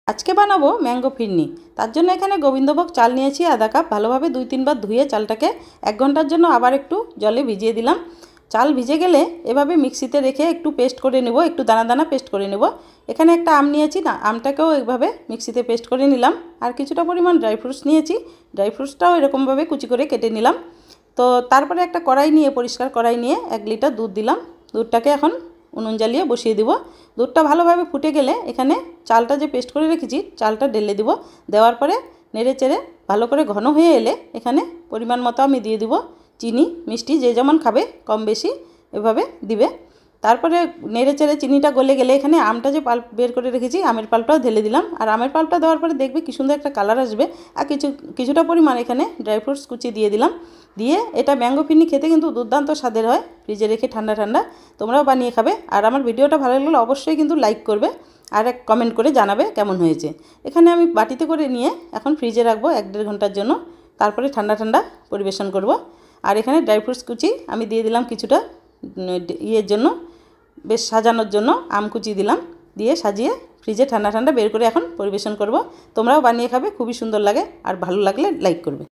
আজকে বানাবো ম্যাঙ্গো ফিরনি। তার জন্য এখানে গোবিন্দভোগ চাল নিয়েছি আধা কাপ। ভালোভাবে 2-3 বার ধুয়ে চালটাকে 1 ঘন্টার জন্য আবার একটু জলে ভিজিয়ে দিলাম। চাল ভিজে গেলে এভাবে মিক্সিতে রেখে একটু পেস্ট করে নেব, একটু দানা দানা পেস্ট করে নেব। এখানে একটা আম নিয়েছি, না আমটাকেও এইভাবে মিক্সিতে পেস্ট করে নিলাম। আর কিছুটা পরিমাণ ড্রাই ফ্রুটস নিয়েছি, ড্রাই ফ্রুটসটাও এরকমভাবে কুচি করে কেটে নিলাম। তো তারপরে একটা কড়াই নিয়ে, পরিষ্কার কড়াই নিয়ে 1 লিটার দুধ দিলাম। দুধটাকে এখন উনুন জ্বালিয়ে বসিয়ে দিব। দুধটা ভালোভাবে ফুটে গেলে এখানে চালটা যে পেস্ট করে রেখেছি চালটা ঢেলে দিব। দেওয়ার পরে নেড়ে চেড়ে ভালো করে ঘন হয়ে এলে এখানে পরিমাণ মতো আমি দিয়ে দিব চিনি। মিষ্টি যে যেমন খাবে কম বেশি এভাবে দিবে। তারপরে নেড়ে চেড়ে চিনিটা গলে গেলে এখানে আমটা যে পাল্প বের করে রেখেছি আমের পাল্পটাও ঢেলে দিলাম। আর আমের পাল্পটা দেওয়ার পরে দেখবে কি সুন্দর একটা কালার আসবে। আর কিছুটা পরিমাণ এখানে ড্রাই ফ্রুটস কুচি দিয়ে দিলাম। দিয়ে এটা ম্যাঙ্গো ফিরনি খেতে কিন্তু দুর্দান্ত স্বাদের হয়। ফ্রিজে রেখে ঠান্ডা ঠান্ডা তোমরাও বানিয়ে খাবে। আর আমার ভিডিওটা ভালো লাগলে অবশ্যই কিন্তু লাইক করবে আর এক কমেন্ট করে জানাবে কেমন হয়েছে। এখানে আমি বাটিতে করে নিয়ে এখন ফ্রিজে রাখবো 1-1.5 ঘন্টার জন্য। তারপরে ঠান্ডা ঠান্ডা পরিবেশন করব। আর এখানে ড্রাই ফ্রুটস কুচি আমি দিয়ে দিলাম কিছুটা ইয়ের জন্য, বেশ সাজানোর জন্য আম কুচি দিলাম। দিয়ে সাজিয়ে ফ্রিজে ঠান্ডা ঠান্ডা বের করে এখন পরিবেশন করব। তোমরাও বানিয়ে খাবে, খুবই সুন্দর লাগে। আর ভালো লাগলে লাইক করবে।